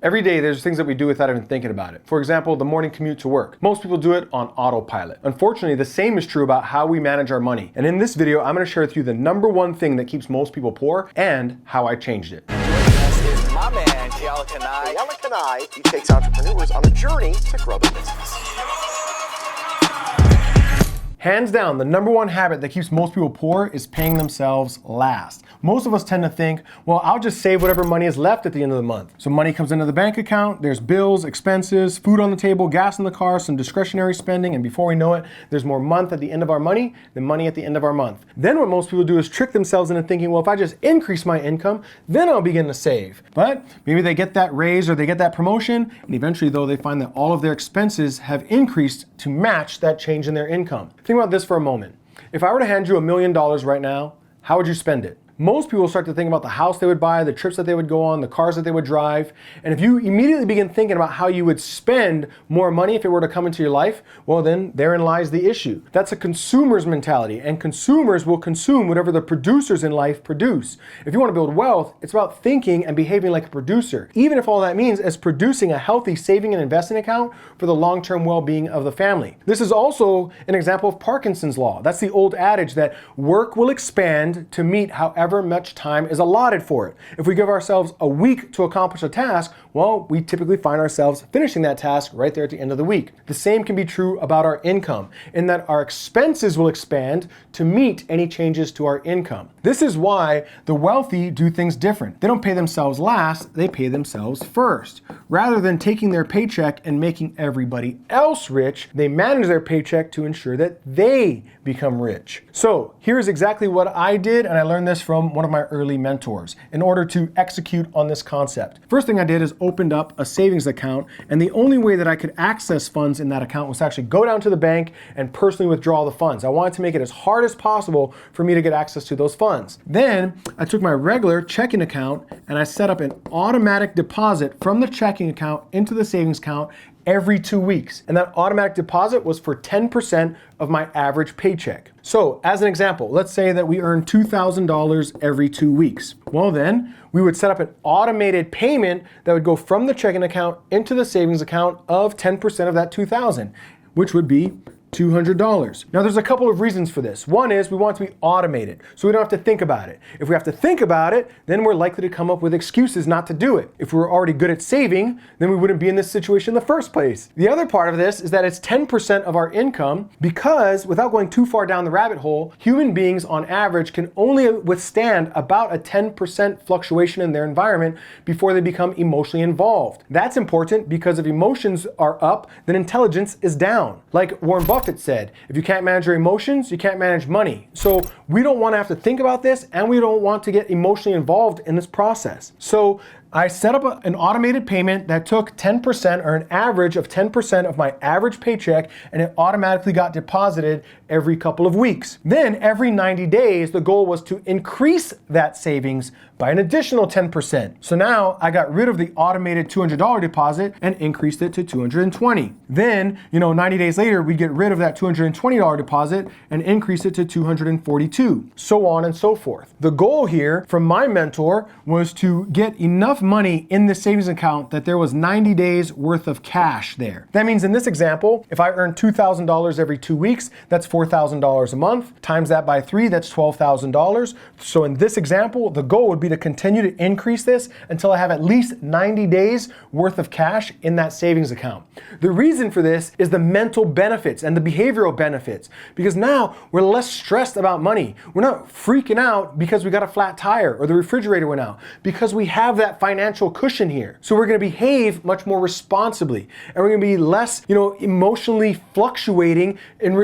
Every day there's things that we do without even thinking about it. For example, the morning commute to work. Most people do it on autopilot. Unfortunately, the same is true about how we manage our money. And in this video, I'm gonna share with you the number one thing that keeps most people poor and how I changed it. This is my man, Keala Kanae. Keala Kanae, he takes entrepreneurs on a journey to grow their business. Hands down, the number one habit that keeps most people poor is paying themselves last. Most of us tend to think, well, I'll just save whatever money is left at the end of the month. So money comes into the bank account, there's bills, expenses, food on the table, gas in the car, some discretionary spending, and before we know it, there's more month at the end of our money than money at the end of our month. Then what most people do is trick themselves into thinking, well, if I just increase my income, then I'll begin to save. But maybe they get that raise or they get that promotion, and eventually though they find that all of their expenses have increased to match that change in their income. Think about this for a moment. If I were to hand you $1 million right now, how would you spend it? Most people start to think about the house they would buy, the trips that they would go on, the cars that they would drive. And if you immediately begin thinking about how you would spend more money if it were to come into your life, well then therein lies the issue. That's a consumer's mentality, and consumers will consume whatever the producers in life produce. If you want to build wealth, it's about thinking and behaving like a producer, even if all that means is producing a healthy saving and investing account for the long-term well-being of the family. This is also an example of Parkinson's law. That's the old adage that work will expand to meet however much time is allotted for it. If we give ourselves a week to accomplish a task, well, we typically find ourselves finishing that task right there at the end of the week. The same can be true about our income, in that our expenses will expand to meet any changes to our income. This is why the wealthy do things different. They don't pay themselves last, they pay themselves first. Rather than taking their paycheck and making everybody else rich, they manage their paycheck to ensure that they become rich. So here's exactly what I did, and I learned this from one of my early mentors in order to execute on this concept. First thing I did is opened up a savings account, and the only way that I could access funds in that account was to actually go down to the bank and personally withdraw the funds. I wanted to make it as hard as possible for me to get access to those funds. Then I took my regular checking account and I set up an automatic deposit from the checking account into the savings account every 2 weeks. And that automatic deposit was for 10% of my average paycheck. So as an example, let's say that we earn $2,000 every 2 weeks. Well then, we would set up an automated payment that would go from the checking account into the savings account of 10% of that $2,000, which would be $200. Now there's a couple of reasons for this. One is we want it to be automated, so we don't have to think about it. If we have to think about it, then we're likely to come up with excuses not to do it. If we were already good at saving, then we wouldn't be in this situation in the first place. The other part of this is that it's 10% of our income because, without going too far down the rabbit hole, human beings on average can only withstand about a 10% fluctuation in their environment before they become emotionally involved. That's important because if emotions are up, then intelligence is down. Like Warren Buffett said, if you can't manage your emotions, you can't manage money. So we don't want to have to think about this, and we don't want to get emotionally involved in this process. So I set up an automated payment that took 10% or an average of 10% of my average paycheck, and it automatically got deposited every couple of weeks. Then every 90 days, the goal was to increase that savings by an additional 10%. So now I got rid of the automated $200 deposit and increased it to $220. Then, 90 days later, we'd get rid of that $220 deposit and increase it to $242, so on and so forth. The goal here from my mentor was to get enough money in the savings account that there was 90 days worth of cash there. That means in this example, if I earn $2,000 every 2 weeks, that's $4,000 a month. Times that by 3, that's $12,000. So in this example, the goal would be to continue to increase this until I have at least 90 days worth of cash in that savings account. The reason for this is the mental benefits and the behavioral benefits, because now we're less stressed about money. We're not freaking out because we got a flat tire or the refrigerator went out, because we have that financial cushion here. So we're going to behave much more responsibly, and we're going to be less, emotionally fluctuating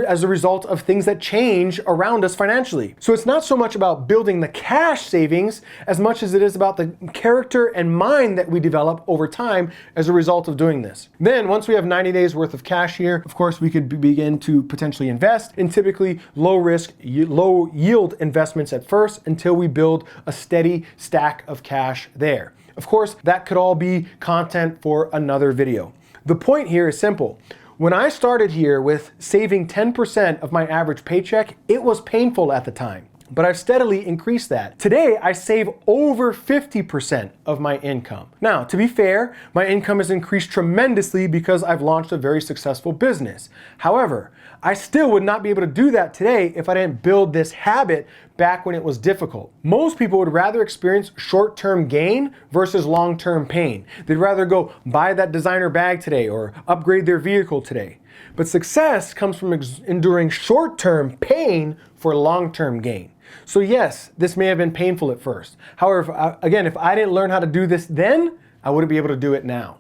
as a result of things that change around us financially. So it's not so much about building the cash savings as much as it is about the character and mind that we develop over time as a result of doing this. Then once we have 90 days worth of cash here, of course, we could begin to potentially invest in typically low risk, low yield investments at first until we build a steady stack of cash there. Of course, that could all be content for another video. The point here is simple. When I started here with saving 10% of my average paycheck, it was painful at the time. but I've steadily increased that. Today, I save over 50% of my income. Now, to be fair, my income has increased tremendously because I've launched a very successful business. However, I still would not be able to do that today if I didn't build this habit back when it was difficult. Most people would rather experience short-term gain versus long-term pain. They'd rather go buy that designer bag today or upgrade their vehicle today. But success comes from enduring short-term pain for long-term gain. So yes, this may have been painful at first. However, again, if I didn't learn how to do this then, I wouldn't be able to do it now.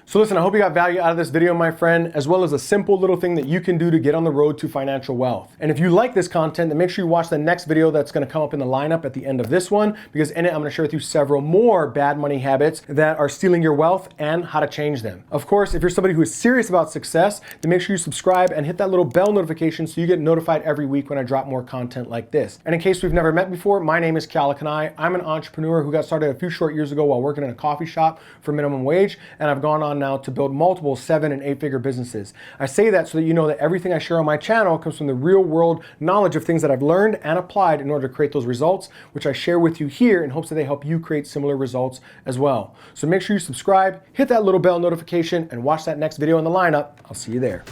So listen, I hope you got value out of this video, my friend, as well as a simple little thing that you can do to get on the road to financial wealth. And if you like this content, then make sure you watch the next video that's gonna come up in the lineup at the end of this one, because in it, I'm gonna share with you several more bad money habits that are stealing your wealth and how to change them. Of course, if you're somebody who is serious about success, then make sure you subscribe and hit that little bell notification so you get notified every week when I drop more content like this. And in case we've never met before, my name is Keala Kanae. I'm an entrepreneur who got started a few short years ago while working in a coffee shop for minimum wage, and I've gone on now to build multiple 7- and 8-figure businesses. I say that so that you know that everything I share on my channel comes from the real world knowledge of things that I've learned and applied in order to create those results, which I share with you here in hopes that they help you create similar results as well. So make sure you subscribe, hit that little bell notification, and watch that next video in the lineup. I'll see you there.